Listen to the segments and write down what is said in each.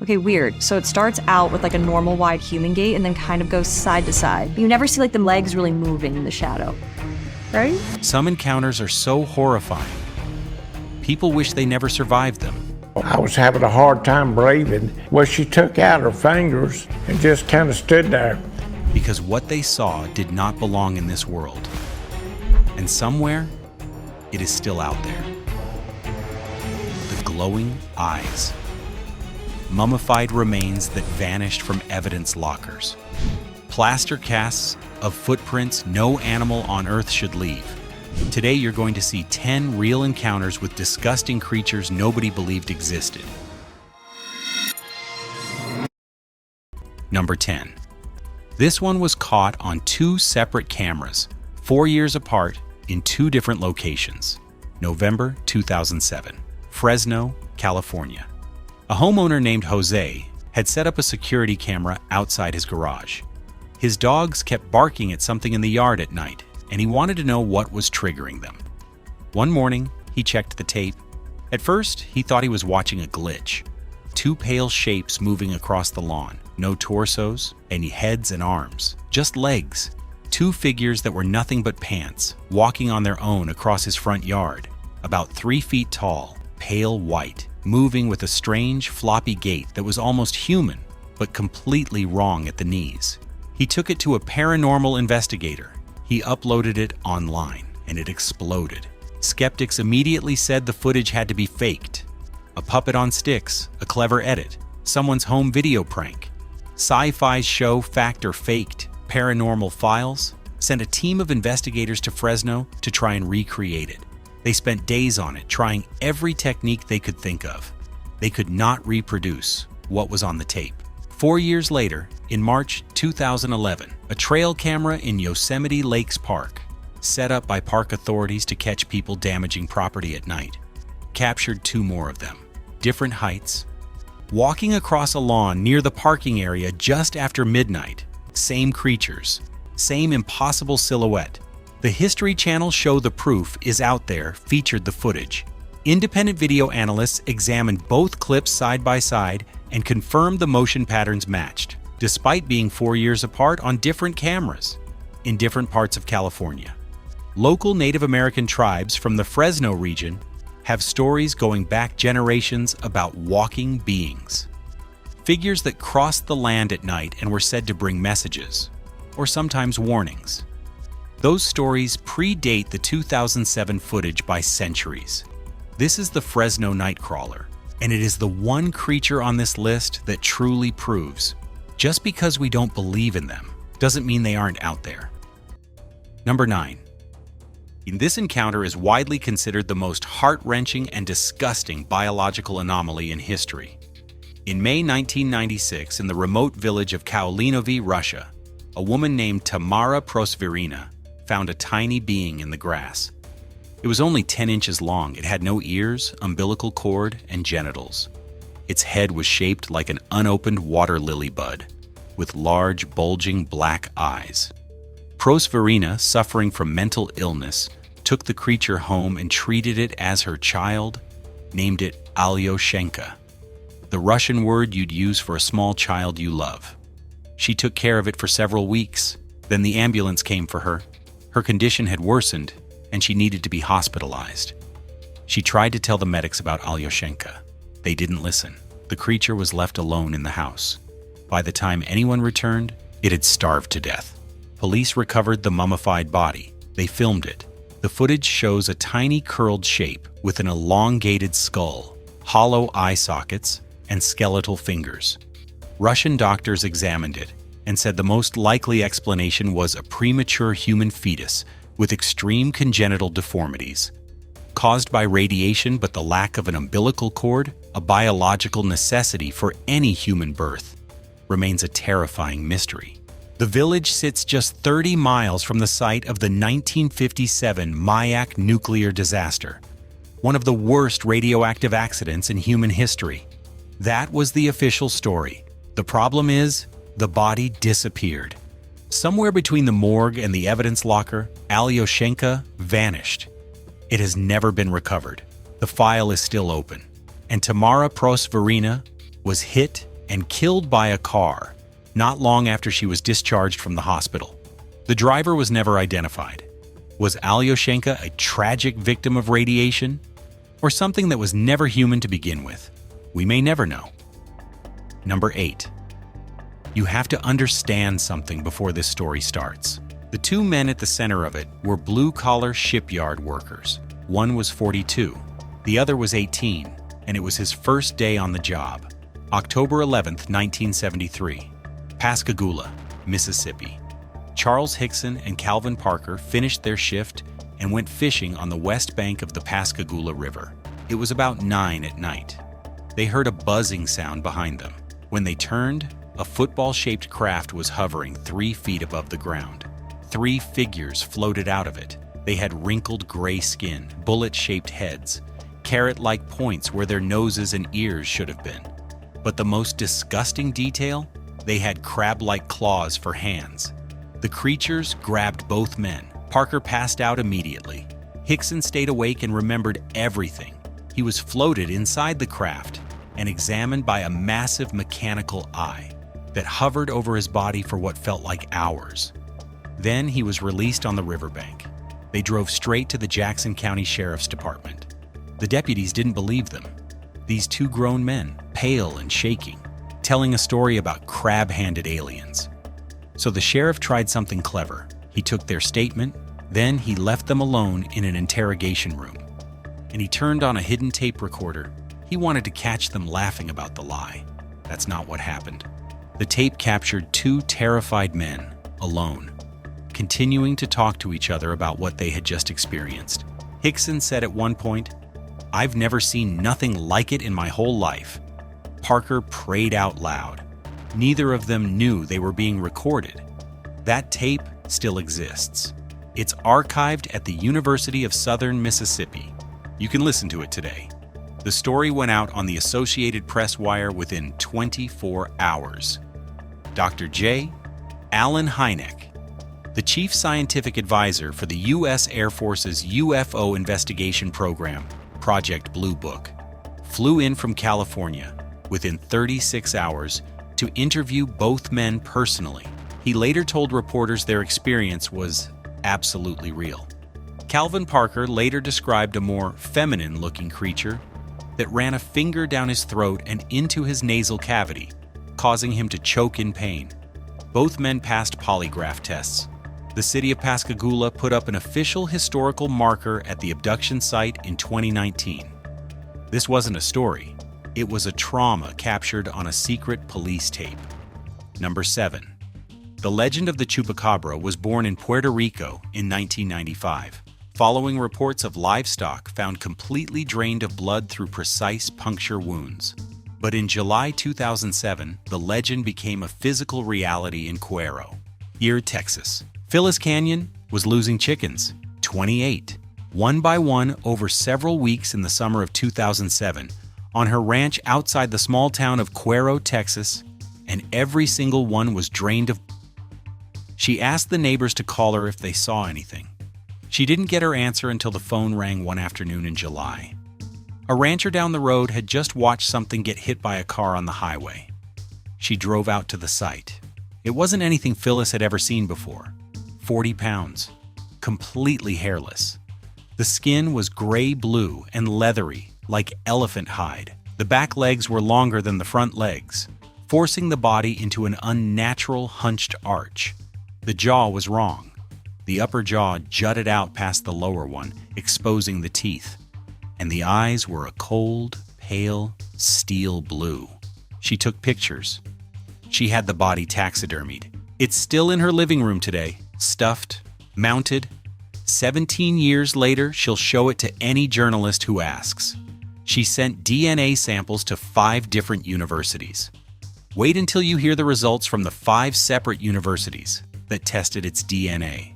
Okay, weird. So it starts out with like a normal wide human gait and then kind of goes side to side. You never see like the legs really moving in the shadow, right? Some encounters are so horrifying. People wish they never survived them. I was having a hard time breathing. Well, she took out her fingers and just kind of stood there. Because what they saw did not belong in this world. And somewhere, it is still out there. The glowing eyes. Mummified remains that vanished from evidence lockers. Plaster casts of footprints no animal on Earth should leave. Today you're going to see 10 real encounters with disgusting creatures nobody believed existed. Number 10. This one was caught on 2 separate cameras, 4 years apart in 2 different locations. November 2007, Fresno, California. A homeowner named Jose had set up a security camera outside his garage. His dogs kept barking at something in the yard at night, and he wanted to know what was triggering them. One morning, he checked the tape. At first, he thought he was watching a glitch. 2 pale shapes moving across the lawn. No torsos, any heads and arms, just legs. 2 figures that were nothing but pants, walking on their own across his front yard. About 3 feet tall, pale white, moving with a strange, floppy gait that was almost human, but completely wrong at the knees. He took it to a paranormal investigator. He uploaded it online, and it exploded. Skeptics immediately said the footage had to be faked. A puppet on sticks, a clever edit, someone's home video prank. Sci-Fi's show Fact or Faked, Paranormal Files, sent a team of investigators to Fresno to try and recreate it. They spent days on it, trying every technique they could think of. They could not reproduce what was on the tape. 4 years later, in March 2011, a trail camera in Yosemite Lakes Park, set up by park authorities to catch people damaging property at night, captured 2 more of them, different heights, walking across a lawn near the parking area just after midnight. Same creatures, same impossible silhouette. The History Channel show The Proof is out there featured the footage. Independent video analysts examined both clips side by side and confirmed the motion patterns matched, despite being 4 years apart on different cameras in different parts of California. Local Native American tribes from the Fresno region have stories going back generations about walking beings. Figures that crossed the land at night and were said to bring messages, or sometimes warnings. Those stories predate the 2007 footage by centuries. This is the Fresno Nightcrawler, and it is the one creature on this list that truly proves just because we don't believe in them doesn't mean they aren't out there. Number 9. This encounter is widely considered the most heart-wrenching and disgusting biological anomaly in history. In May 1996, in the remote village of Kaolinovi, Russia, a woman named Tamara Prosvirina found a tiny being in the grass. It was only 10 inches long. It had no ears, umbilical cord, and genitals. Its head was shaped like an unopened water lily bud, with large, bulging black eyes. Prosvirina, suffering from mental illness, took the creature home and treated it as her child, named it Aliochanka, the Russian word you'd use for a small child you love. She took care of it for several weeks. Then the ambulance came for her. Her condition had worsened, and she needed to be hospitalized. She tried to tell the medics about Aliochanka. They didn't listen. The creature was left alone in the house. By the time anyone returned, it had starved to death. Police recovered the mummified body. They filmed it. The footage shows a tiny curled shape with an elongated skull, hollow eye sockets, and skeletal fingers. Russian doctors examined it and said the most likely explanation was a premature human fetus with extreme congenital deformities, caused by radiation, but the lack of an umbilical cord, a biological necessity for any human birth, remains a terrifying mystery. The village sits just 30 miles from the site of the 1957 Mayak nuclear disaster, one of the worst radioactive accidents in human history. That was the official story. The problem is, the body disappeared. Somewhere between the morgue and the evidence locker, Aliochanka vanished. It has never been recovered. The file is still open. And Tamara Prosvirina was hit and killed by a car not long after she was discharged from the hospital. The driver was never identified. Was Aliochanka a tragic victim of radiation, or something that was never human to begin with? We may never know. Number 8. You have to understand something before this story starts. The two men at the center of it were blue-collar shipyard workers. One was 42, the other was 18, and it was his first day on the job. October 11th, 1973, Pascagoula, Mississippi. Charles Hickson and Calvin Parker finished their shift and went fishing on the west bank of the Pascagoula River. It was about 9 at night. They heard a buzzing sound behind them. When they turned, a football-shaped craft was hovering 3 feet above the ground. 3 figures floated out of it. They had wrinkled gray skin, bullet-shaped heads, carrot-like points where their noses and ears should have been. But the most disgusting detail? They had crab-like claws for hands. The creatures grabbed both men. Parker passed out immediately. Hickson stayed awake and remembered everything. He was floated inside the craft and examined by a massive mechanical eye that hovered over his body for what felt like hours. Then he was released on the riverbank. They drove straight to the Jackson County Sheriff's Department. The deputies didn't believe them. These 2 grown men, pale and shaking, telling a story about crab-handed aliens. So the sheriff tried something clever. He took their statement, then he left them alone in an interrogation room. And he turned on a hidden tape recorder. He wanted to catch them laughing about the lie. That's not what happened. The tape captured 2 terrified men, alone, continuing to talk to each other about what they had just experienced. Hickson said at one point, "I've never seen nothing like it in my whole life." Parker prayed out loud. Neither of them knew they were being recorded. That tape still exists. It's archived at the University of Southern Mississippi. You can listen to it today. The story went out on the Associated Press wire within 24 hours. Dr. J. Allen Hynek, the chief scientific advisor for the U.S. Air Force's UFO investigation program, Project Blue Book, flew in from California within 36 hours to interview both men personally. He later told reporters their experience was absolutely real. Calvin Parker later described a more feminine-looking creature that ran a finger down his throat and into his nasal cavity, causing him to choke in pain. Both men passed polygraph tests. The city of Pascagoula put up an official historical marker at the abduction site in 2019. This wasn't a story. It was a trauma captured on a secret police tape. Number 7. The legend of the Chupacabra was born in Puerto Rico in 1995, following reports of livestock found completely drained of blood through precise puncture wounds. But in July 2007, the legend became a physical reality in Cuero, here, Texas. Phyllis Canyon was losing chickens, 28, one by one over several weeks in the summer of 2007, on her ranch outside the small town of Cuero, Texas, and every single one was drained of. She asked the neighbors to call her if they saw anything. She didn't get her answer until the phone rang one afternoon in July. A rancher down the road had just watched something get hit by a car on the highway. She drove out to the site. It wasn't anything Phyllis had ever seen before. 40 pounds, completely hairless. The skin was gray-blue and leathery, like elephant hide. The back legs were longer than the front legs, forcing the body into an unnatural hunched arch. The jaw was wrong. The upper jaw jutted out past the lower one, exposing the teeth. And the eyes were a cold, pale, steel blue. She took pictures. She had the body taxidermied. It's still in her living room today, stuffed, mounted. 17 years later, she'll show it to any journalist who asks. She sent DNA samples to 5 different universities. Wait until you hear the results from the 5 separate universities that tested its DNA.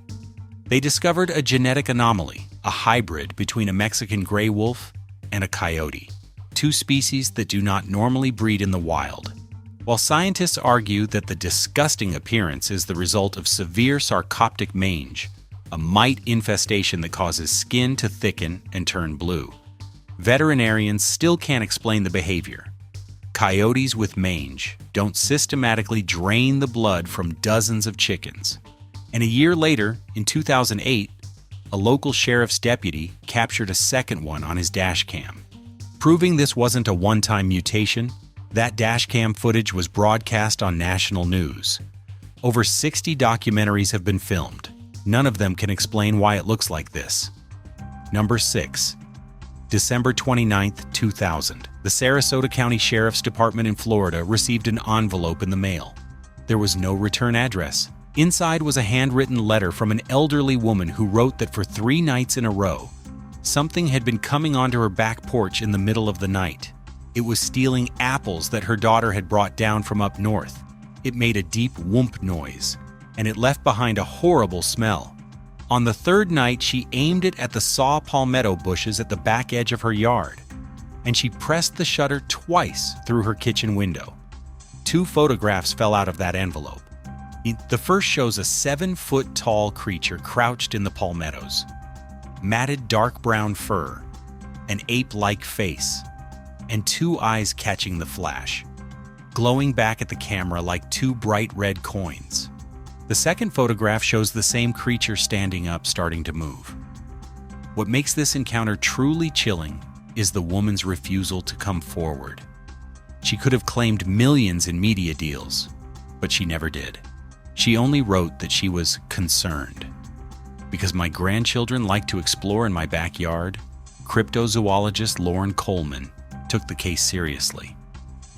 They discovered a genetic anomaly, a hybrid between a Mexican gray wolf and a coyote, 2 species that do not normally breed in the wild. While scientists argue that the disgusting appearance is the result of severe sarcoptic mange, a mite infestation that causes skin to thicken and turn blue, veterinarians still can't explain the behavior. Coyotes with mange don't systematically drain the blood from dozens of chickens. And a year later, in 2008, a local sheriff's deputy captured a second one on his dash cam. Proving this wasn't a one-time mutation, that dash cam footage was broadcast on national news. Over 60 documentaries have been filmed. None of them can explain why it looks like this. Number 6. December 29, 2000. The Sarasota County Sheriff's Department in Florida received an envelope in the mail. There was no return address. Inside was a handwritten letter from an elderly woman who wrote that for 3 nights in a row, something had been coming onto her back porch in the middle of the night. It was stealing apples that her daughter had brought down from up north. It made a deep whoomp noise, and it left behind a horrible smell. On the 3rd night, she aimed it at the saw palmetto bushes at the back edge of her yard, and she pressed the shutter twice through her kitchen window. 2 photographs fell out of that envelope. The first shows a 7-foot-tall creature crouched in the palmettos. Matted dark brown fur, an ape-like face, and 2 eyes catching the flash, glowing back at the camera like 2 bright red coins. The second photograph shows the same creature standing up, starting to move. What makes this encounter truly chilling is the woman's refusal to come forward. She could have claimed millions in media deals, but she never did. She only wrote that she was concerned. Because my grandchildren like to explore in my backyard, cryptozoologist Lauren Coleman took the case seriously.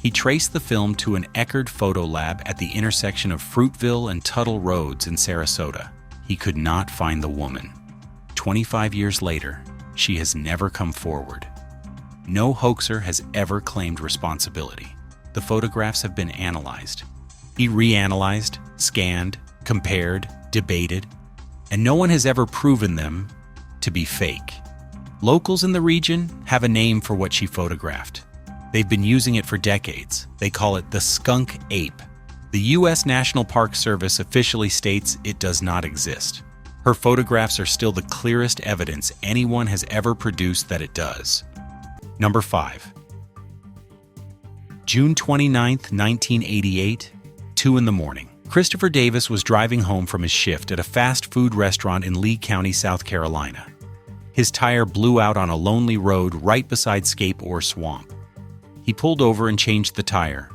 He traced the film to an Eckerd photo lab at the intersection of Fruitville and Tuttle Roads in Sarasota. He could not find the woman. 25 years later, she has never come forward. No hoaxer has ever claimed responsibility. The photographs have been analyzed. He reanalyzed, scanned, compared, debated, and no one has ever proven them to be fake. Locals in the region have a name for what she photographed. They've been using it for decades. They call it the skunk ape. The U.S. National Park Service officially states it does not exist. Her photographs are still the clearest evidence anyone has ever produced that it does. Number 5. June 29, 1988, 2 in the morning. Christopher Davis was driving home from his shift at a fast food restaurant in Lee County, South Carolina. His tire blew out on a lonely road right beside Scape Ore Swamp. He pulled over and changed the tire,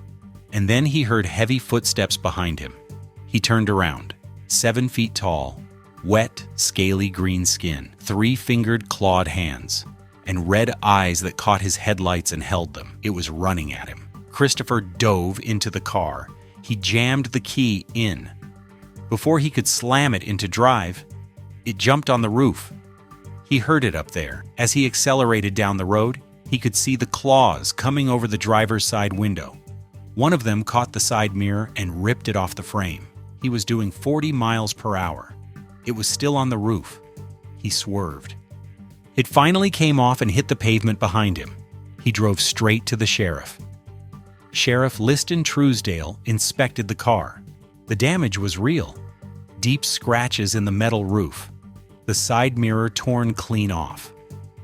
and then he heard heavy footsteps behind him. He turned around, 7 feet tall, wet, scaly green skin, 3-fingered clawed hands, and red eyes that caught his headlights and held them. It was running at him. Christopher dove into the car. He jammed the key in. Before he could slam it into drive, it jumped on the roof. He heard it up there. As he accelerated down the road, he could see the claws coming over the driver's side window. One of them caught the side mirror and ripped it off the frame. He was doing 40 miles per hour. It was still on the roof. He swerved. It finally came off and hit the pavement behind him. He drove straight to the sheriff. Sheriff Liston Truesdale inspected the car. The damage was real. Deep scratches in the metal roof. The side mirror torn clean off.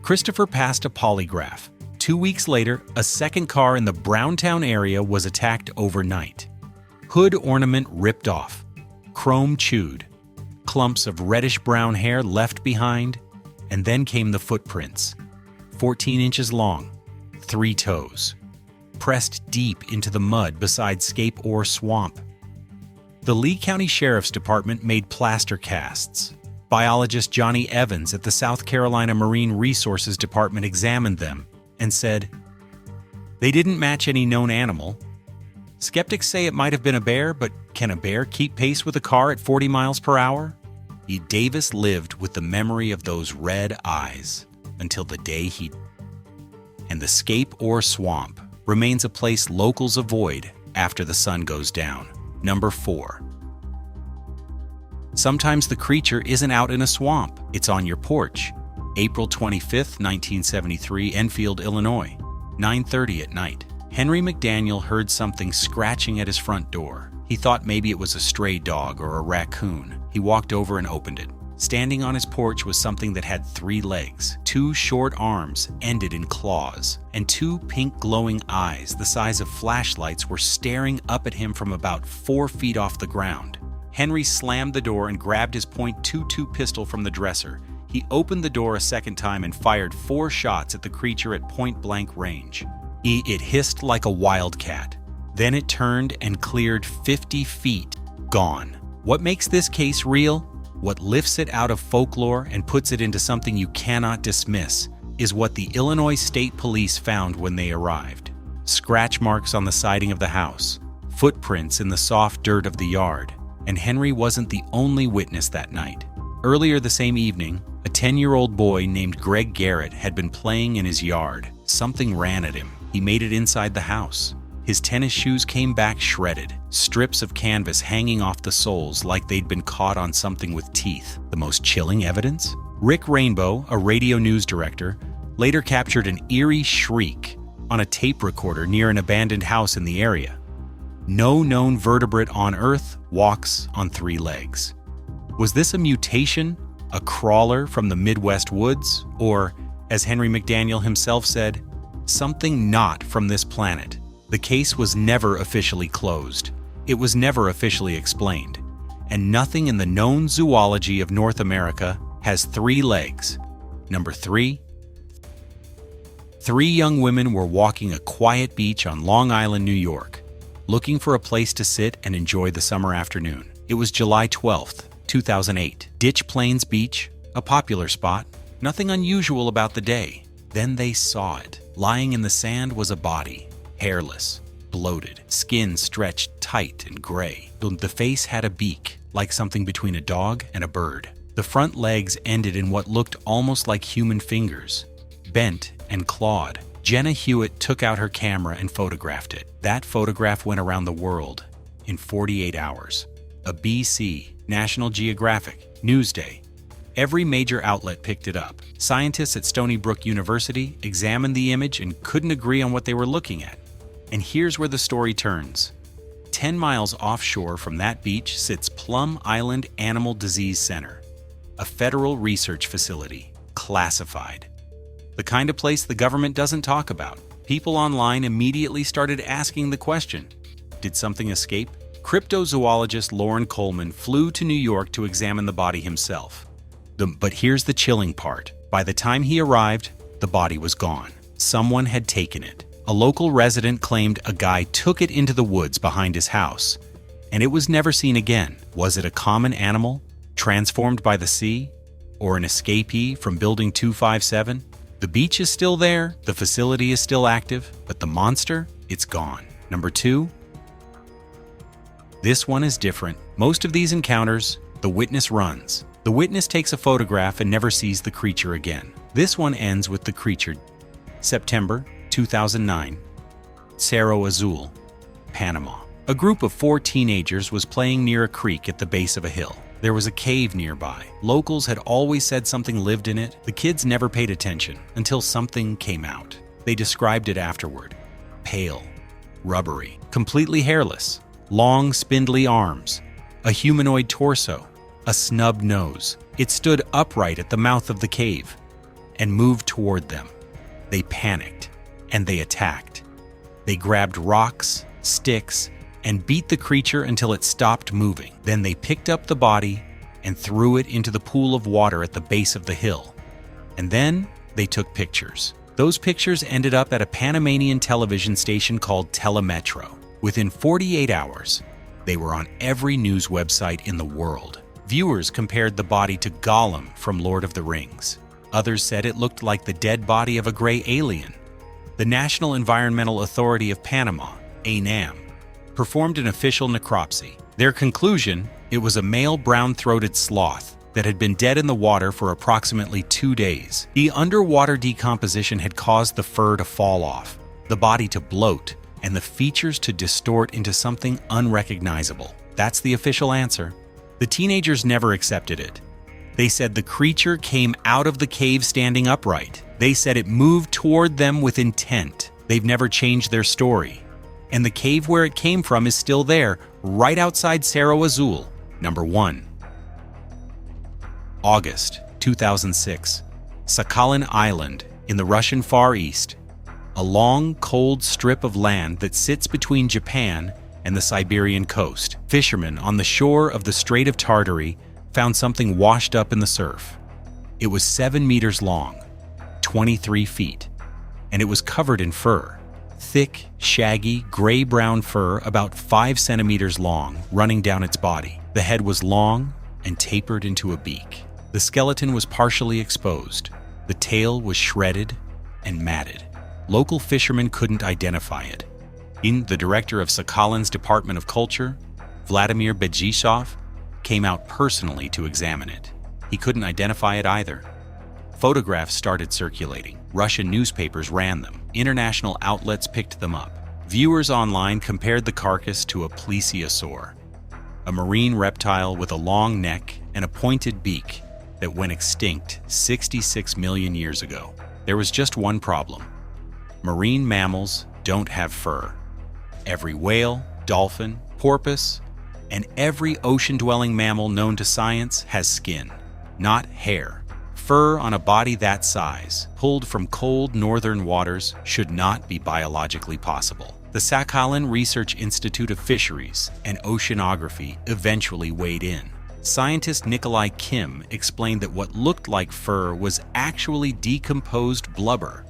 Christopher passed a polygraph. 2 weeks later, a second car in the Browntown area was attacked overnight. Hood ornament ripped off. Chrome chewed. Clumps of reddish-brown hair left behind, and then came the footprints. 14 inches long, 3 toes. Pressed deep into the mud beside Scape Ore Swamp. The Lee County Sheriff's Department made plaster casts. Biologist Johnny Evans at the South Carolina Marine Resources Department examined them and said, "They didn't match any known animal. Skeptics say it might have been a bear, but can a bear keep pace with a car at 40 miles per hour?" Davis lived with the memory of those red eyes until the day he... And the Scape Ore Swamp remains a place locals avoid after the sun goes down. Number 4. Sometimes the creature isn't out in a swamp, it's on your porch. April 25, 1973, Enfield, Illinois, 9:30 at night. Henry McDaniel heard something scratching at his front door. He thought maybe it was a stray dog or a raccoon. He walked over and opened it. Standing on his porch was something that had 3 legs, 2 short arms ended in claws, and 2 pink glowing eyes the size of flashlights were staring up at him from about 4 feet off the ground. Henry slammed the door and grabbed his .22 pistol from the dresser. He opened the door a second time and fired 4 shots at the creature at point-blank range. It hissed like a wildcat. Then it turned and cleared 50 feet, gone. What makes this case real, what lifts it out of folklore and puts it into something you cannot dismiss, is what the Illinois State Police found when they arrived. Scratch marks on the siding of the house, footprints in the soft dirt of the yard, and Henry wasn't the only witness that night. Earlier the same evening, a 10-year-old boy named Greg Garrett had been playing in his yard. Something ran at him. He made it inside the house. His tennis shoes came back shredded, strips of canvas hanging off the soles like they'd been caught on something with teeth. The most chilling evidence? Rick Rainbow, a radio news director, later captured an eerie shriek on a tape recorder near an abandoned house in the area. No known vertebrate on Earth walks on 3 legs. Was this a mutation, a crawler from the Midwest woods, or, as Henry McDaniel himself said, something not from this planet? The case was never officially closed. It was never officially explained. And nothing in the known zoology of North America has 3 legs. Number 3. 3 young women were walking a quiet beach on Long Island, New York, looking for a place to sit and enjoy the summer afternoon. It was July 12th, 2008. Ditch Plains Beach, a popular spot. Nothing unusual about the day. Then they saw it. Lying in the sand was a body, hairless, bloated, skin stretched tight and gray. The face had a beak, like something between a dog and a bird. The front legs ended in what looked almost like human fingers, bent and clawed. Jenna Hewitt took out her camera and photographed it. That photograph went around the world in 48 hours. A BC, National Geographic, Newsday. Every major outlet picked it up. Scientists at Stony Brook University examined the image and couldn't agree on what they were looking at. And here's where the story turns. 10 miles offshore from that beach sits Plum Island Animal Disease Center, a federal research facility, classified. The kind of place the government doesn't talk about. People online immediately started asking the question, did something escape? Cryptozoologist Loren Coleman flew to New York to examine the body himself. But here's the chilling part. By the time he arrived, the body was gone. Someone had taken it. A local resident claimed a guy took it into the woods behind his house, and it was never seen again. Was it a common animal, transformed by the sea, or an escapee from Building 257? The beach is still there, the facility is still active, but the monster, it's gone. Number 2. This one is different. Most of these encounters, the witness runs. The witness takes a photograph and never sees the creature again. This one ends with the creature. September 2009, Cerro Azul, Panama. A group of 4 teenagers was playing near a creek at the base of a hill. There was a cave nearby. Locals had always said something lived in it. The kids never paid attention until something came out. They described it afterward. Pale, rubbery, completely hairless, long spindly arms, a humanoid torso, a snub nose. It stood upright at the mouth of the cave and moved toward them. They panicked and they attacked. They grabbed rocks, sticks, and beat the creature until it stopped moving. Then they picked up the body and threw it into the pool of water at the base of the hill. And then they took pictures. Those pictures ended up at a Panamanian television station called Telemetro. Within 48 hours, they were on every news website in the world. Viewers compared the body to Gollum from Lord of the Rings. Others said it looked like the dead body of a gray alien. The National Environmental Authority of Panama, ANAM, performed an official necropsy. Their conclusion, it was a male brown-throated sloth that had been dead in the water for approximately 2 days. The underwater decomposition had caused the fur to fall off, the body to bloat, and the features to distort into something unrecognizable. That's the official answer. The teenagers never accepted it. They said the creature came out of the cave standing upright. They said it moved toward them with intent. They've never changed their story. And the cave where it came from is still there, right outside Cerro Azul. Number 1. August 2006, Sakhalin Island in the Russian Far East, a long, cold strip of land that sits between Japan and the Siberian coast. Fishermen on the shore of the Strait of Tartary found something washed up in the surf. It was 7 meters long, 23 feet, and it was covered in fur. Thick, shaggy, gray-brown fur about 5 centimeters long running down its body. The head was long and tapered into a beak. The skeleton was partially exposed. The tail was shredded and matted. Local fishermen couldn't identify it. The director of Sakhalin's Department of Culture, Vladimir Bejishov, came out personally to examine it. He couldn't identify it either. Photographs started circulating. Russian newspapers ran them. International outlets picked them up. Viewers online compared the carcass to a plesiosaur, a marine reptile with a long neck and a pointed beak that went extinct 66 million years ago. There was just one problem. Marine mammals don't have fur. Every whale, dolphin, porpoise, and every ocean-dwelling mammal known to science has skin, not hair. Fur on a body that size, pulled from cold northern waters, should not be biologically possible. The Sakhalin Research Institute of Fisheries and Oceanography eventually weighed in. Scientist Nikolai Kim explained that what looked like fur was actually decomposed blubber.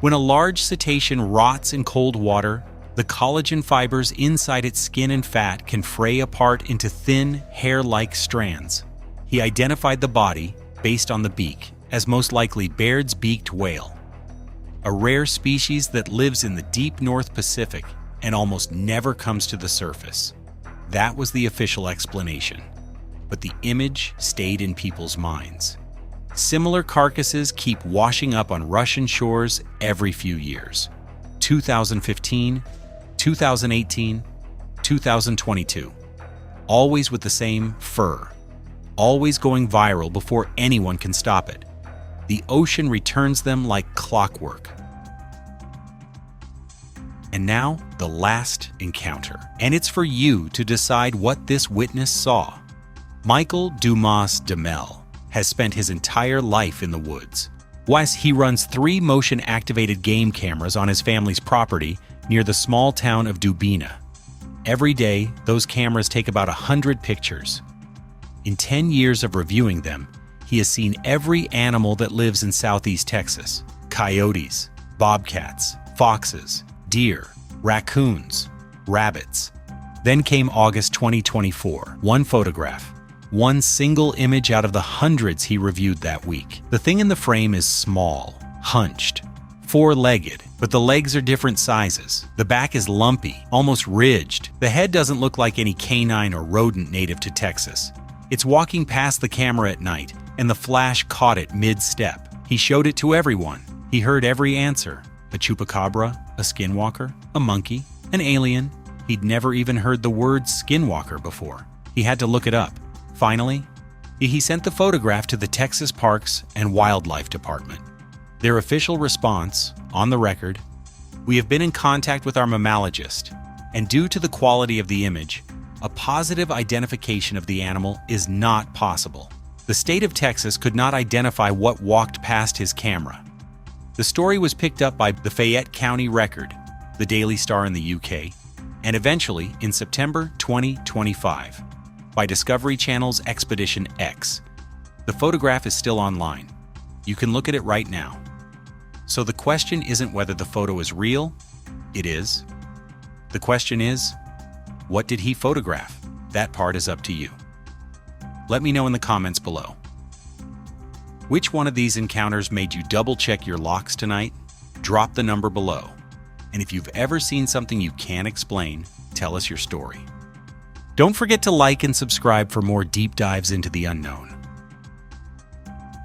When a large cetacean rots in cold water, the collagen fibers inside its skin and fat can fray apart into thin, hair-like strands. He identified the body, based on the beak, as most likely Baird's beaked whale, a rare species that lives in the deep North Pacific and almost never comes to the surface. That was the official explanation, but the image stayed in people's minds. Similar carcasses keep washing up on Russian shores every few years. 2015, 2018, 2022. Always with the same fur. Always going viral before anyone can stop it. The ocean returns them like clockwork. And now, the last encounter. And it's for you to decide what this witness saw. Michael Dumas Demel has spent his entire life in the woods. Wes, he runs 3 motion-activated game cameras on his family's property near the small town of Dubina. Every day, those cameras take about 100 pictures. In 10 years of reviewing them, he has seen every animal that lives in southeast Texas: coyotes, bobcats, foxes, deer, raccoons, rabbits. Then came August 2024. One photograph, one single image out of the hundreds he reviewed that week. The thing in the frame is small, hunched, 4-legged, but the legs are different sizes. The back is lumpy, almost ridged. The head doesn't look like any canine or rodent native to Texas. It's walking past the camera at night, and the flash caught it mid-step. He showed it to everyone. He heard every answer. A chupacabra, a skinwalker, a monkey, an alien. He'd never even heard the word skinwalker before. He had to look it up. Finally, he sent the photograph to the Texas Parks and Wildlife Department. Their official response, on the record: "We have been in contact with our mammalogist, and due to the quality of the image, a positive identification of the animal is not possible. The state of Texas could not identify what walked past his camera." The story was picked up by the Fayette County Record, the Daily Star in the UK, and eventually, in September 2025, by Discovery Channel's Expedition X. The photograph is still online. You can look at it right now. So the question isn't whether the photo is real. It is. The question is, what did he photograph? That part is up to you. Let me know in the comments below. Which one of these encounters made you double-check your locks tonight? Drop the number below. And if you've ever seen something you can't explain, tell us your story. Don't forget to like and subscribe for more deep dives into the unknown.